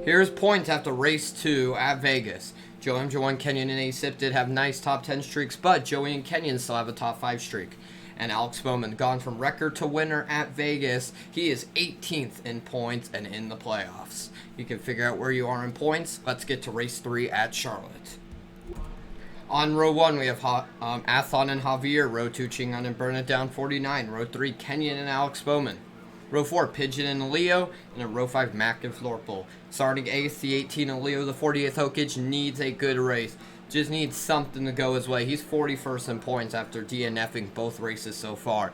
Here's points after race 2 at Vegas. Joe MJ1, Kenyon, and ASIP did have nice top 10 streaks, but Joey and Kenyon still have a top 5 streak. And Alex Bowman gone from record to winner at Vegas. He is 18th in points and in the playoffs. You can figure out where you are in points. Let's get to race 3 at Charlotte. On row 1, we have Athon and Javier. Row 2, Chingon and Burn It Down 49. Row 3, Kenyon and Alex Bowman. Row 4, Pigeon and Leo. And in row 5, Mac and Florple. Starting 8th, the 18 and Leo, the 48th Hokage, needs a good race. Just needs something to go his way. He's 41st in points after DNFing both races so far.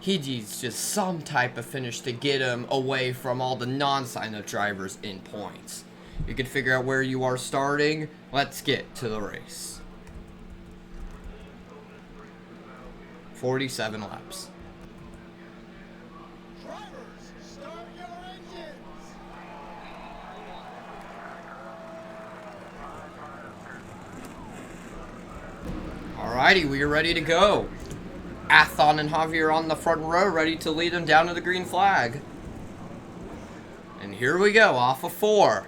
He needs just some type of finish to get him away from all the non-sign-up drivers in points. You can figure out where you are starting. Let's get to the race. 47 laps. Alrighty, we are ready to go. Athon and Javier on the front row, ready to lead him down to the green flag. And here we go, off of 4.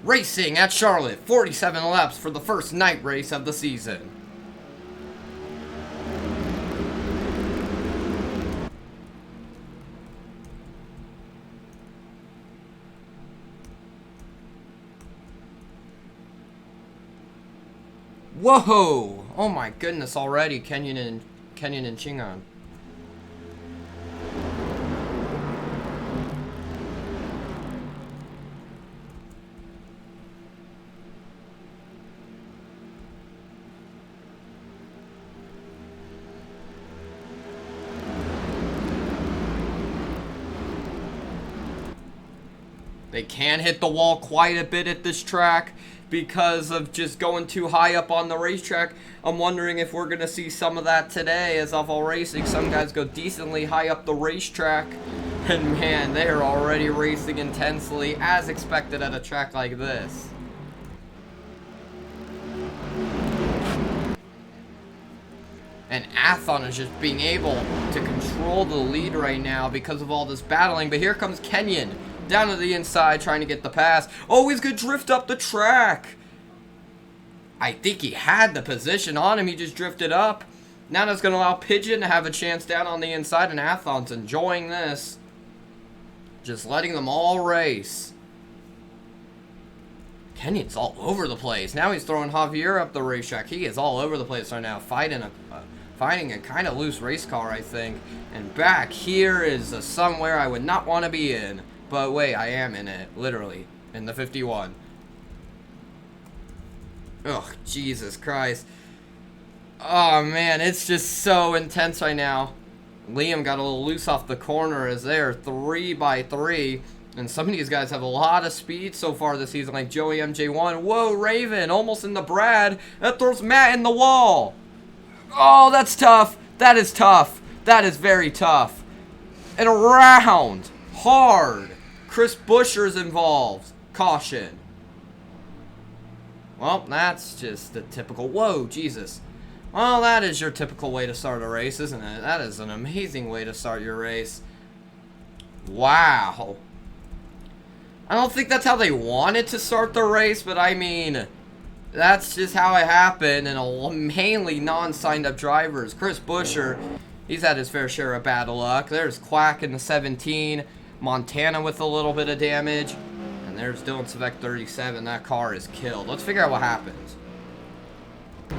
Racing at Charlotte, 47 laps for the first night race of the season. Whoa! Oh my goodness, already Kenyon and Chingon. They can hit the wall quite a bit at this track because of just going too high up on the racetrack. I'm wondering if we're going to see some of that today as off-all racing. Some guys go decently high up the racetrack, and man, they are already racing intensely as expected at a track like this. And Athon is just being able to control the lead right now because of all this battling. But here comes Kenyon down to the inside trying to get the pass. Oh, he's going to drift up the track. I think he had the position on him. He just drifted up. Now that's going to allow Pigeon to have a chance down on the inside. And Athon's enjoying this. Just letting them all race. Kenyon's all over the place. Now he's throwing Javier up the racetrack. He is all over the place right now, fighting a kind of loose race car, I think. And back here is somewhere I would not want to be in. But wait, I am in it, literally, in the 51. Oh, Jesus Christ. Oh, man, it's just so intense right now. Liam got a little loose off the corner as they're 3 by 3. And some of these guys have a lot of speed so far this season, like Joey MJ1. Whoa, Raven, almost in the Brad. That throws Matt in the wall. Oh, that's tough. That is tough. That is very tough. And around. Hard. Chris Buescher's involved. Caution. Well, that's just the typical... Whoa, Jesus. Well, that is your typical way to start a race, isn't it? That is an amazing way to start your race. Wow. I don't think that's how they wanted to start the race, but I mean... That's just how it happened, and mainly non-signed-up drivers. Chris Buescher, he's had his fair share of bad luck. There's Quack in the 17... Montana with a little bit of damage. And there's Dylan Svek 37. That car is killed. Let's figure out what happens.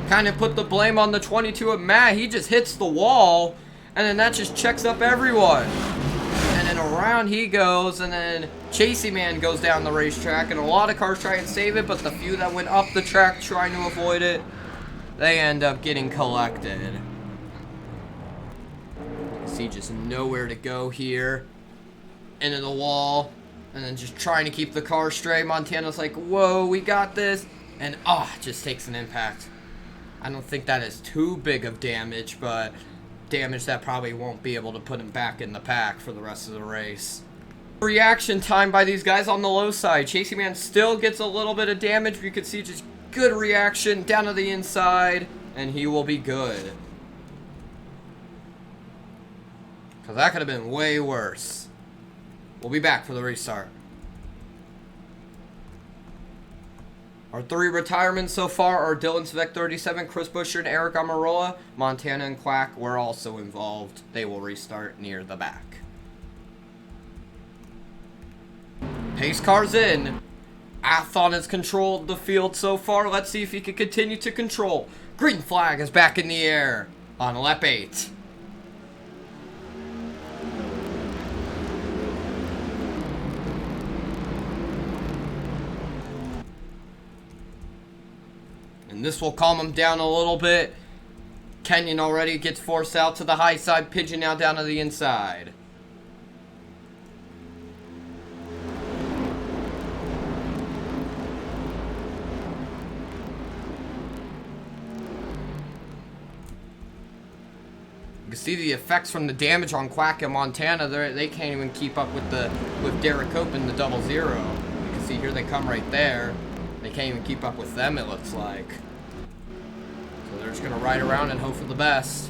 Kind of put the blame on the 22 of Matt. He just hits the wall. And then that just checks up everyone. And then around he goes. And then Chasey Man goes down the racetrack. And a lot of cars try and save it. But the few that went up the track trying to avoid it, they end up getting collected. You see just nowhere to go here. Into the wall, and then just trying to keep the car straight. Montana's like, whoa, we got this, and just takes an impact. I don't think that is too big of damage, but damage that probably won't be able to put him back in the pack for the rest of the race. Reaction time by these guys on the low side. Chasey Man still gets a little bit of damage, but you can see just good reaction down to the inside, and he will be good. Because that could have been way worse. We'll be back for the restart. Our 3 retirements so far are Dylan Svek 37, Chris Buescher, and Eric Amarola. Montana and Quack were also involved. They will restart near the back. Pace car's in. Athon has controlled the field so far. Let's see if he can continue to control. Green flag is back in the air on lap 8. And this will calm him down a little bit. Kenyon already gets forced out to the high side. Pigeon now down to the inside. You can see the effects from the damage on Quack and Montana. They can't even keep up with Derek Cope in the 0-0. You can see here they come right there. They can't even keep up with them, it looks like. So they're just going to ride around and hope for the best.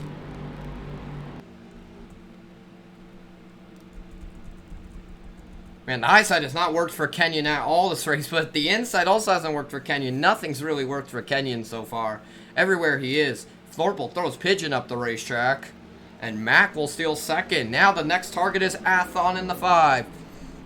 Man, the high side has not worked for Kenyon at all this race, but the inside also hasn't worked for Kenyon. Nothing's really worked for Kenyon so far. Everywhere he is. Thorpe throws Pigeon up the racetrack. And Mac will steal second. Now the next target is Athon in the 5,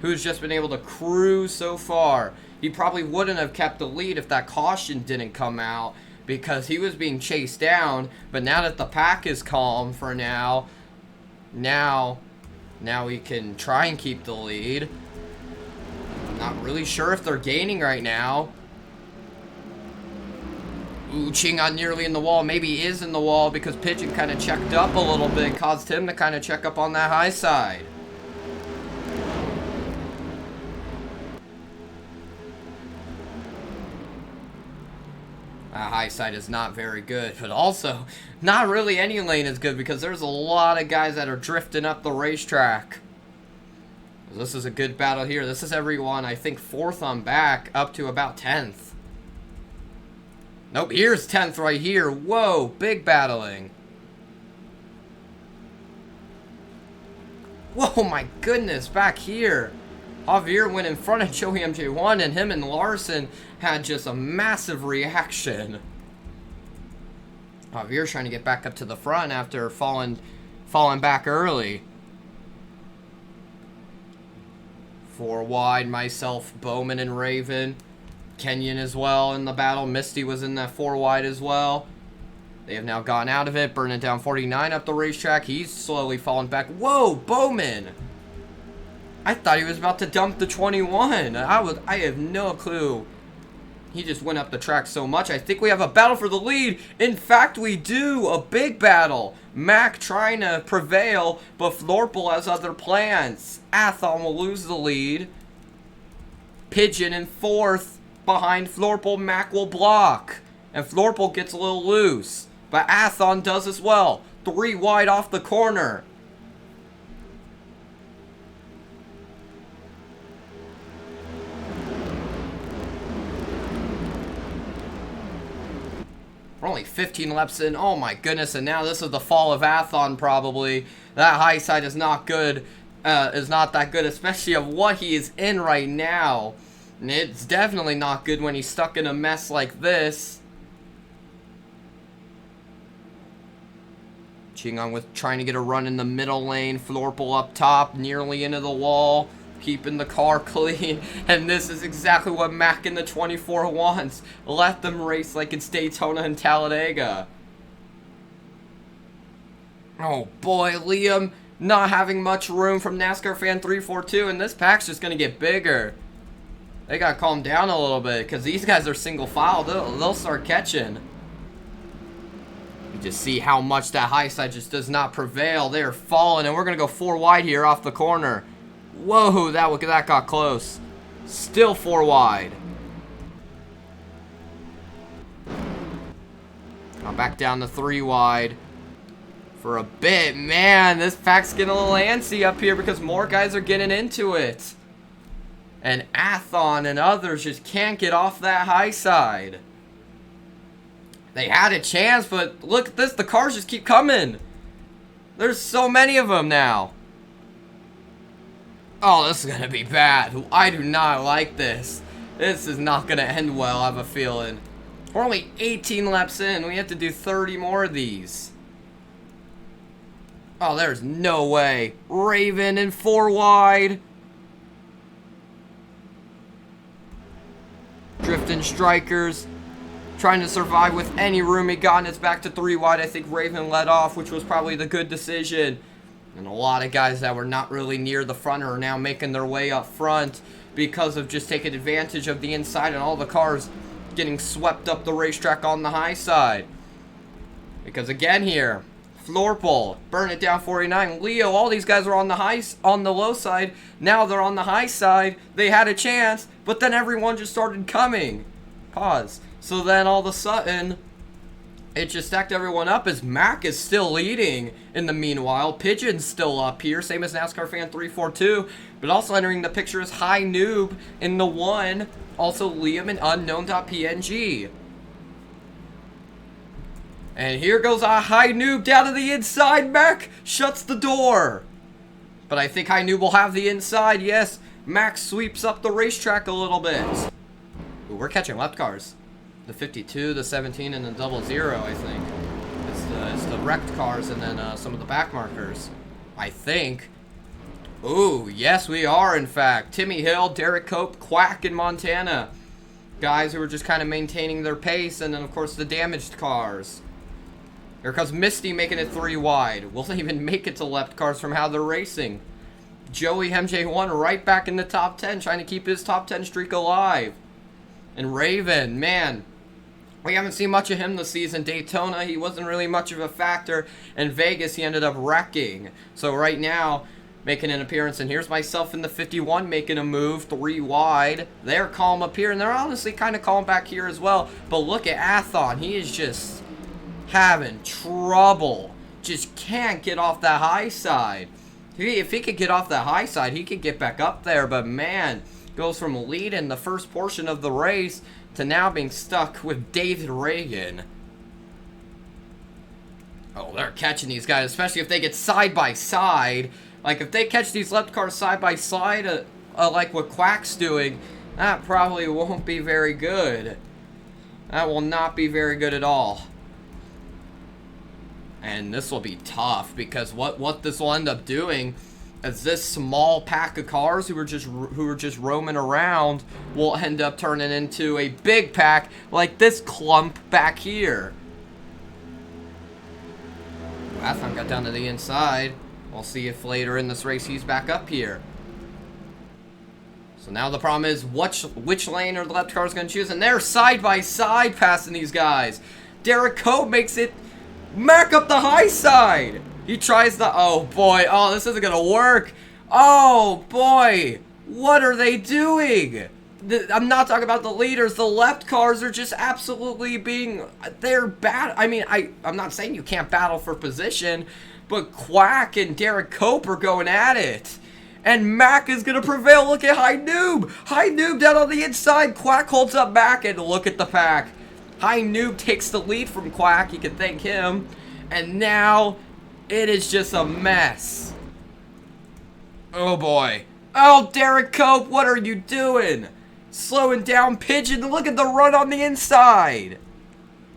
who's just been able to cruise so far. He probably wouldn't have kept the lead if that caution didn't come out, because he was being chased down. But now that the pack is calm for now he can try and keep the lead. I'm not really sure if they're gaining right now. Ooh, Chingon nearly in the wall. Maybe is in the wall because Pigeon kind of checked up a little bit. Caused him to kind of check up on that high side. High side is not very good, but also not really any lane is good because there's a lot of guys that are drifting up the racetrack. This is a good battle here. This is everyone, I think, 4th on back up to about 10th. Nope, here's 10th right here. Whoa, big battling. Whoa, my goodness, back here. Javier went in front of Joey MJ1, and him and Larson had just a massive reaction. Javier's trying to get back up to the front after falling back early. 4 wide, myself, Bowman, and Raven. Kenyon as well in the battle. Misty was in that 4 wide as well. They have now gone out of it. Burning down 49 up the racetrack. He's slowly falling back. Whoa, Bowman! I thought he was about to dump the 21. I have no clue. He just went up the track so much. I think we have a battle for the lead. In fact, we do. A big battle. Mac trying to prevail, but Florple has other plans. Athon will lose the lead. Pigeon in 4th. Behind Florple, Mac will block. And Florple gets a little loose. But Athon does as well. 3 wide off the corner. We're only 15 laps in. Oh my goodness, and now this is the fall of Athon probably. That high side is not good. Is not that good, especially of what he is in right now. And it's definitely not good when he's stuck in a mess like this. Chingon with trying to get a run in the middle lane. Florple up top, nearly into the wall. Keeping the car clean. And this is exactly what Mac in the 24 wants. Let them race like it's Daytona and Talladega. Oh boy, Liam not having much room from NASCAR Fan 342. And this pack's just going to get bigger. They got to calm down a little bit because these guys are single file. They'll start catching. You just see how much that high side just does not prevail. They're falling, and we're going to go 4 wide here off the corner. Whoa, that got close. Still 4 wide. Now back down to 3 wide for a bit. Man, this pack's getting a little antsy up here because more guys are getting into it. And Athon and others just can't get off that high side. They had a chance, but look at this. The cars just keep coming. There's so many of them now. Oh, this is going to be bad. I do not like this. This is not going to end well, I have a feeling. We're only 18 laps in. We have to do 30 more of these. Oh, there's no way. Raven in 4 wide. Drifting strikers. Trying to survive with any room he got, and it's back to 3 wide. I think Raven let off, which was probably the good decision. And a lot of guys that were not really near the front are now making their way up front because of just taking advantage of the inside and all the cars getting swept up the racetrack on the high side. Because again here, Florpole, Burn It Down 49, Leo, all these guys were on the low side. Now they're on the high side. They had a chance, but then everyone just started coming. Pause. So then all of a sudden, it just stacked everyone up as Mac is still leading in the meanwhile. Pigeon's still up here, same as NASCAR Fan 342. But also entering the picture is High Noob in the 1. Also Liam and Unknown.png. And here goes a High Noob down to the inside. Mac shuts the door. But I think High Noob will have the inside. Yes, Mac sweeps up the racetrack a little bit. Ooh, we're catching left cars. The 52, the 17, and the 00, I think. It's the wrecked cars and then some of the back markers. I think. Ooh, yes, we are, in fact. Timmy Hill, Derek Cope, Quack in Montana. Guys who were just kind of maintaining their pace, and then, of course, the damaged cars. Here comes Misty making it 3 wide. Will they even make it to left cars from how they're racing? Joey MJ1 right back in the top 10, trying to keep his top 10 streak alive. And Raven, man, we haven't seen much of him this season. Daytona, he wasn't really much of a factor. And Vegas, he ended up wrecking. So right now, making an appearance. And here's myself in the 51 making a move, 3 wide. They're calm up here, and they're honestly kind of calm back here as well. But look at Athon. He is just having trouble. Just can't get off that high side. If he could get off that high side, he could get back up there. But man, goes from leading the first portion of the race to now being stuck with David Reagan. Oh, they're catching these guys, especially if they get side by side. Like, if they catch these left cars side by side, like what Quack's doing, that probably won't be very good. That will not be very good at all. And this will be tough, because what this will end up doing is this small pack of cars who are just roaming around will end up turning into a big pack like this clump back here. Athon got down to the inside. We'll see if later in this race he's back up here. So now the problem is which lane are the left cars going to choose, and they're side by side passing these guys. Derek Coe makes it Mac up the high side. He tries the, oh boy, oh, this isn't gonna work. Oh boy, what are they doing? I'm not talking about the leaders. The left cars are just absolutely they're bad. I mean, I'm not saying you can't battle for position, but Quack and Derek Cope are going at it. And Mac is gonna prevail. Look at High Noob. High Noob down on the inside. Quack holds up Mac, and look at the pack. High Noob takes the lead from Quack. You can thank him. And now it is just a mess. Oh boy. Oh, Derek Cope, what are you doing? Slowing down Pigeon. Look at the run on the inside.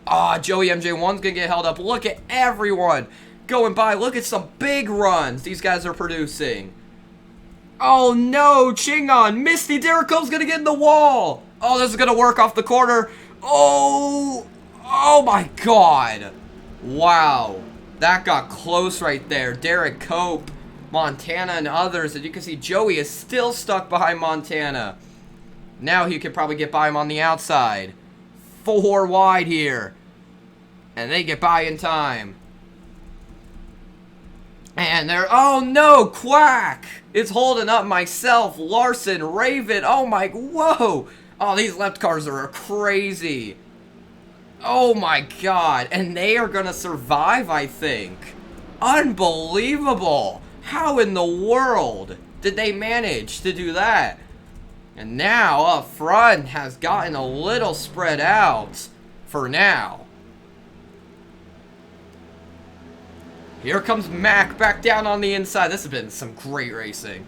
Ah, Joey MJ1's gonna get held up. Look at everyone going by. Look at some big runs these guys are producing. Oh no, Chingon. Misty, Derek Cope's gonna get in the wall. Oh, this is gonna work off the corner. Oh my god. Wow. That got close right there. Derek Cope, Montana, and others. As you can see, Joey is still stuck behind Montana. Now he could probably get by him on the outside. 4 wide here. And they get by in time. And they're, oh no, Quack! It's holding up myself, Larson, Raven. Oh my, whoa! Oh, these left cars are crazy. Oh my god, and they are gonna survive, I think. Unbelievable. How in the world did they manage to do that? And now up front has gotten a little spread out for now. Here comes Mac back down on the inside. This has been some great racing.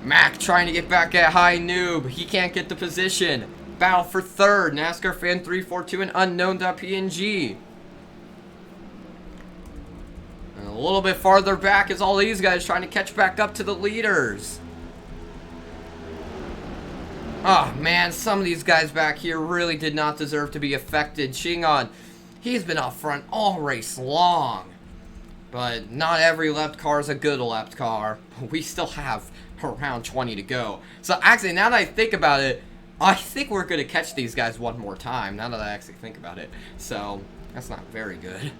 Mac trying to get back at High Noob. He can't get the position. Battle for third. NASCAR Fan 342 and Unknown.png. And a little bit farther back is all these guys trying to catch back up to the leaders. Oh man, some of these guys back here really did not deserve to be affected. Shingon, he's been up front all race long. But not every left car is a good left car. We still have around 20 to go. So actually, now that I think about it, I think we're going to catch these guys one more time, now that I actually think about it. So, that's not very good.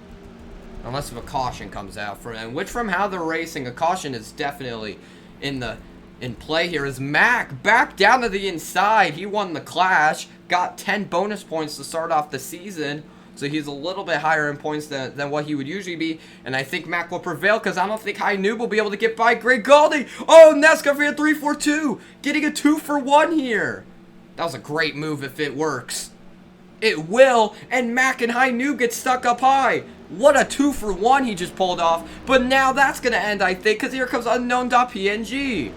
Unless if a caution comes out for them. Which from how they're racing, a caution is definitely in play here. Is Mac back down to the inside. He won the Clash. Got 10 bonus points to start off the season. So he's a little bit higher in points than what he would usually be. And I think Mac will prevail because I don't think High Noob will be able to get by Greg Golding. Oh, NASCAR Fan 342 getting a 2-for-1 here. That was a great move if it works. It will. And Mac and High Noob get stuck up high. What a 2-for-1 he just pulled off. But now that's going to end, I think, because here comes Unknown.png.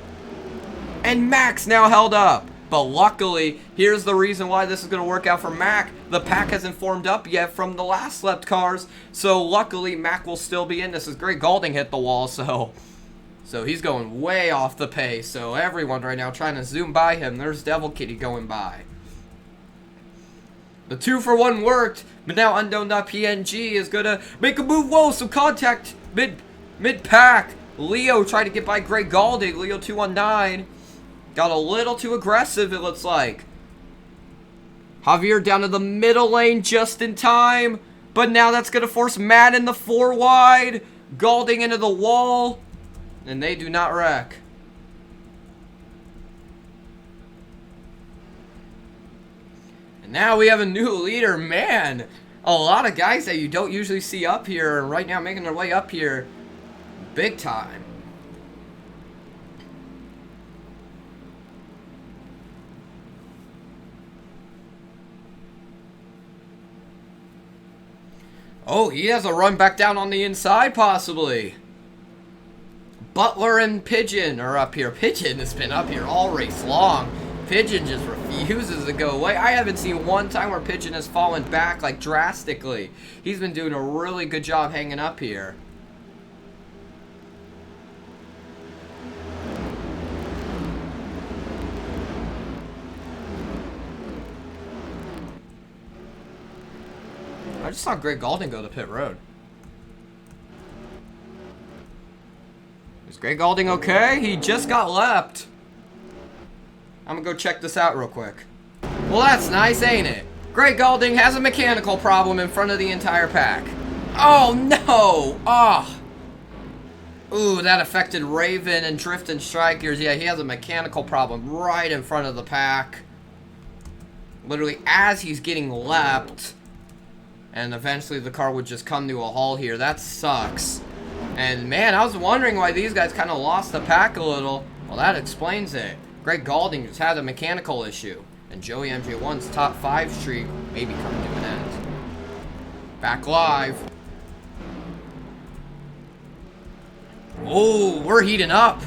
And Mac's now held up. But luckily, here's the reason why this is going to work out for Mac. The pack hasn't formed up yet from the last left cars. So luckily, Mac will still be in this. As Greg Golding hit the wall, so he's going way off the pace. So everyone right now trying to zoom by him. There's Devil Kitty going by. The 2-for-1 worked, but now Unknown.png is going to make a move. Whoa, some contact mid-pack. Leo tried to get by Greg Golding. Leo 219. Got a little too aggressive, it looks like. Javier down to the middle lane just in time. But now that's going to force Matt in the 4 wide. Golding into the wall. And they do not wreck. And now we have a new leader. Man, a lot of guys that you don't usually see up here are right now making their way up here big time. Oh, he has a run back down on the inside, possibly. Butler and Pigeon are up here. Pigeon has been up here all race long. Pigeon just refuses to go away. I haven't seen one time where Pigeon has fallen back, like, drastically. He's been doing a really good job hanging up here. I just saw Greg Golding go to pit road. Is Greg Golding okay? He just got leapt. I'm gonna go check this out real quick. Well, that's nice, ain't it? Greg Golding has a mechanical problem in front of the entire pack. Oh, no! Oh. Ooh, that affected Raven and Drift and Strikers. Yeah, he has a mechanical problem right in front of the pack. Literally, as he's getting leapt. And eventually the car would just come to a halt here. That sucks. And man, I was wondering why these guys kind of lost the pack a little. Well, that explains it. Greg Golding just had a mechanical issue. And Joey MJ1's top 5 streak may be coming to an end. Back live. Oh, we're heating up.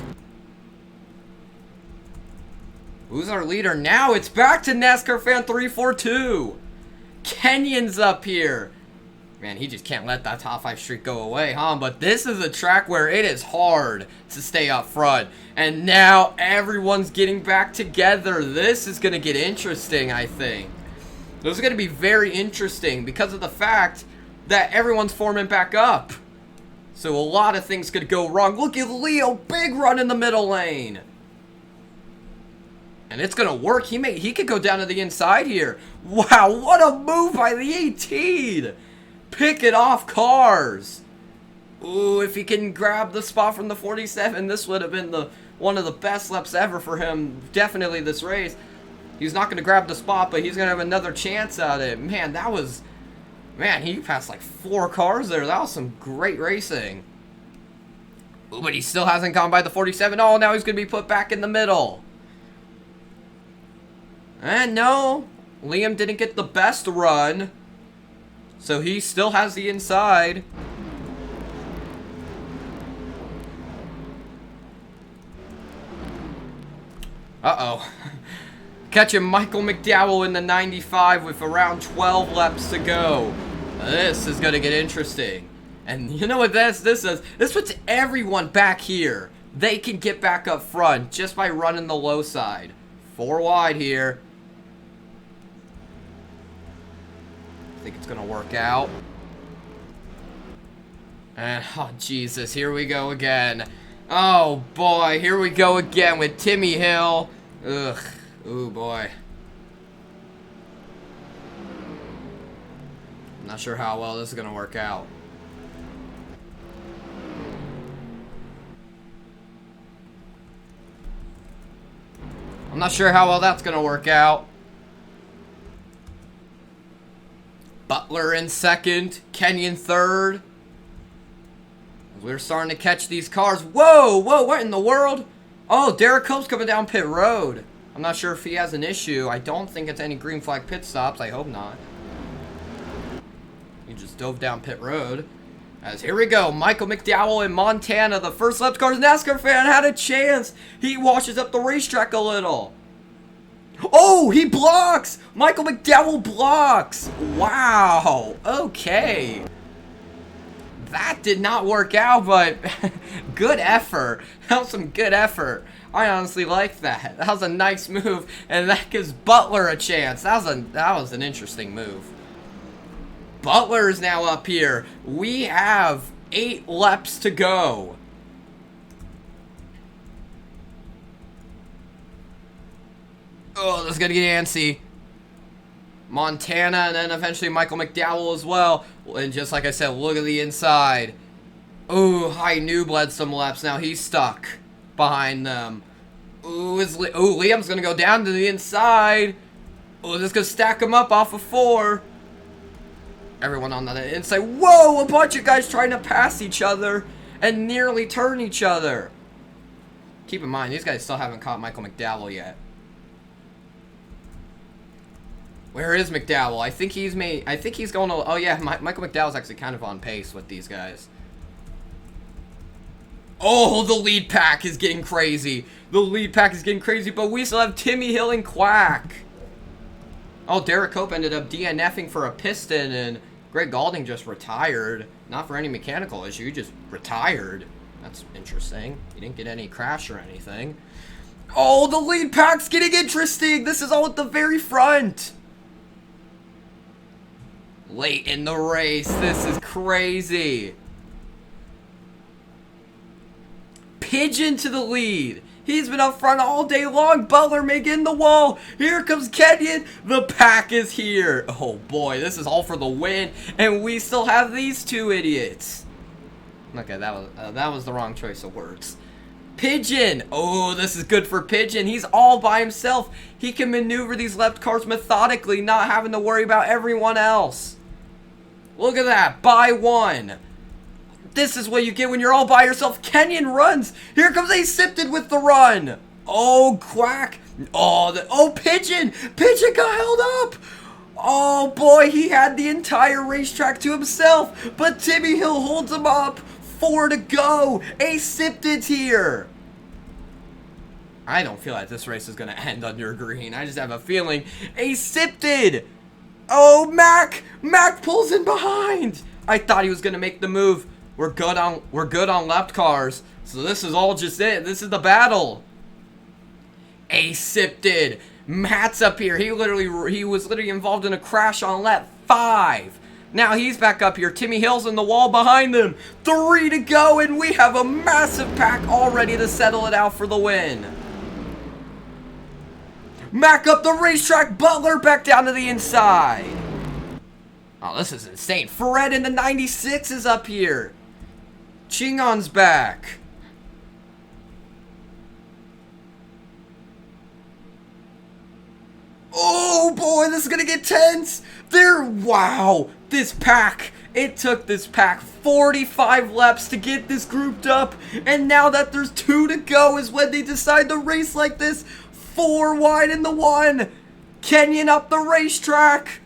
Who's our leader now? It's back to NASCAR Fan 342. Kenyon's up here. Man, he just can't let that top 5 streak go away, huh? But this is a track where it is hard to stay up front. And now everyone's getting back together. This is going to get interesting, I think. This is going to be very interesting because of the fact that everyone's forming back up. So a lot of things could go wrong. Look at Leo, big run in the middle lane. And it's going to work. He could go down to the inside here. Wow, what a move by the 18. Picking off cars. Ooh, if he can grab the spot from the 47, this would have been one of the best laps ever for him. Definitely this race. He's not going to grab the spot, but he's going to have another chance at it. Man, he passed like 4 cars there. That was some great racing. Ooh, but he still hasn't gone by the 47. Oh, now he's going to be put back in the middle. And no, Liam didn't get the best run. So he still has the inside. Uh-oh. Catching Michael McDowell in the 95 with around 12 laps to go. This is going to get interesting. And you know what this does? This puts everyone back here. They can get back up front just by running the low side. 4 wide here. I think it's going to work out. And, oh, Jesus, here we go again. Oh, boy, here we go again with Timmy Hill. Ugh. Ooh, boy. I'm not sure how well this is going to work out. I'm not sure how well that's going to work out. Butler in second. Kenyon third. We're starting to catch these cars. Whoa, whoa, what in the world? Oh, Derek Cope's coming down pit road. I'm not sure if he has an issue. I don't think it's any green flag pit stops. I hope not. He just dove down pit road. As here we go. Michael McDowell in Montana. The first left car's NASCAR fan had a chance. He washes up the racetrack a little. Oh, he blocks. Michael McDowell blocks. Wow. Okay. That did not work out, but good effort. That was some good effort. I honestly like that. That was a nice move, and that gives Butler a chance. That was an interesting move. Butler is now up here. We have 8 laps to go. Oh, this is gonna get antsy. Montana, and then eventually Michael McDowell as well. And just like I said, look at the inside. Ooh, High Noob led some laps. Now he's stuck behind them. Ooh, Liam's going to go down to the inside. Ooh, this is going to stack him up off of 4. Everyone on the inside. Whoa, a bunch of guys trying to pass each other and nearly turn each other. Keep in mind, these guys still haven't caught Michael McDowell yet. Where is McDowell? I think he's going to... Oh, yeah, Michael McDowell's actually kind of on pace with these guys. Oh, the lead pack is getting crazy. The lead pack is getting crazy, but we still have Timmy Hill and Quack. Oh, Derek Cope ended up DNFing for a piston, and Greg Galding just retired. Not for any mechanical issue, he just retired. That's interesting. He didn't get any crash or anything. Oh, the lead pack's getting interesting. This is all at the very front. Late in the race. This is crazy. Pigeon to the lead. He's been up front all day long. Butler may get in the wall. Here comes Kenyon. The pack is here. Oh boy, this is all for the win. And we still have these 2 idiots. Okay, that was the wrong choice of words. Pigeon. Oh, this is good for Pigeon. He's all by himself. He can maneuver these left cars methodically, not having to worry about everyone else. Look at that. By 1. This is what you get when you're all by yourself. Kenyon runs. Here comes Asipted with the run. Oh, Quack. Oh, Pigeon. Pigeon got held up. Oh, boy. He had the entire racetrack to himself. But Timmy Hill holds him up. 4 to go. Asipted's here. I don't feel like this race is going to end under green. I just have a feeling. Asipted. Oh, Mac pulls in behind. I thought he was going to make the move. We're good on left cars. So this is all just it. This is the battle. Asipted. Matt's up here. He was literally involved in a crash on lap 5. Now he's back up here. Timmy Hill's in the wall behind them. 3 to go, and we have a massive pack all ready to settle it out for the win. Mac up the racetrack. Butler back down to the inside. Oh, this is insane. Fred in the 96 is up here. Chingon's back. Oh boy, this is gonna get tense. Wow, this pack. It took this pack 45 laps to get this grouped up, and now that there's 2 to go is when they decide to race like this. 4 wide in the 1. Kenyon up the racetrack.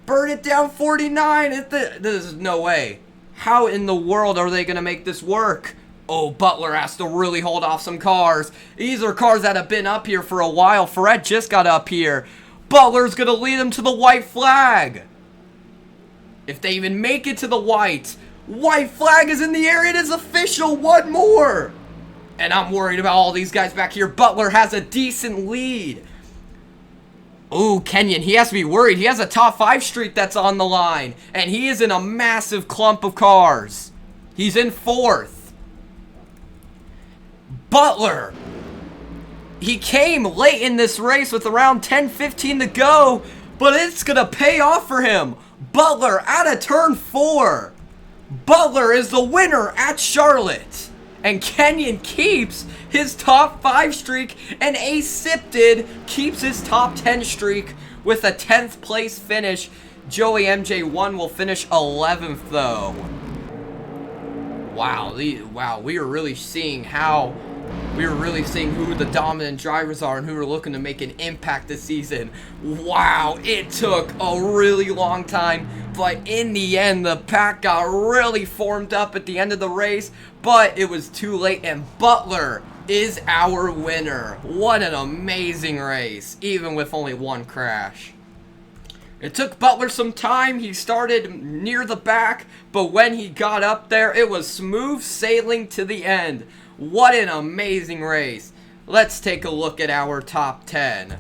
Burn it down 49. There's no way. How in the world are they gonna make this work? Oh, Butler has to really hold off some cars. These are cars that have been up here for a while. Ferret just got up here. Butler's going to lead them to the white flag. If they even make it to the white flag is in the air. It is official. One more. And I'm worried about all these guys back here. Butler has a decent lead. Ooh, Kenyon, he has to be worried. He has a top 5 streak that's on the line. And he is in a massive clump of cars. He's in 4th. Butler, he came late in this race with around 10-15 to go, but it's going to pay off for him. Butler out of turn 4. Butler is the winner at Charlotte. And Kenyon keeps his top 5 streak, and Asipted keeps his top 10 streak with a 10th place finish. Joey MJ1 will finish 11th though. Wow, we are really seeing who the dominant drivers are and who are looking to make an impact this season. Wow, it took a really long time, but in the end, the pack got really formed up at the end of the race, but it was too late, and Butler is our winner. What an amazing race, even with only one crash. It took Butler some time. He started near the back, but when he got up there, it was smooth sailing to the end. What an amazing race. Let's take a look at our top 10.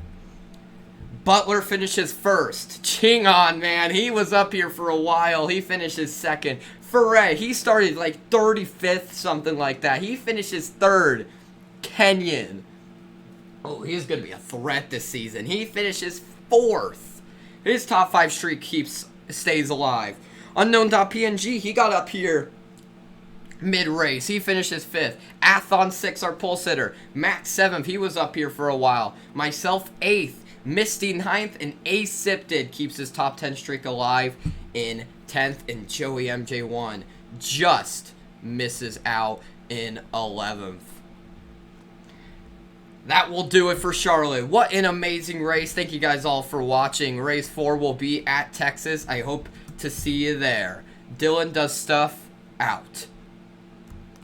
Butler finishes 1st. Chingon, man, he was up here for a while. He finishes 2nd. Ferret, he started like 35th, something like that. He finishes 3rd. Kenyon, oh, he's going to be a threat this season. He finishes 4th. His top 5 streak stays alive. Unknown.png, he got up here mid-race. He finishes 5th. Athon 6, our pole sitter. Matt 7th, he was up here for a while. Myself 8th. Misty 9th, and Asipted keeps his top 10 streak alive in 10th. And Joey MJ1 just misses out in 11th. That will do it for Charlotte. What an amazing race. Thank you guys all for watching. Race 4 will be at Texas. I hope to see you there. Dylan Does Stuff out.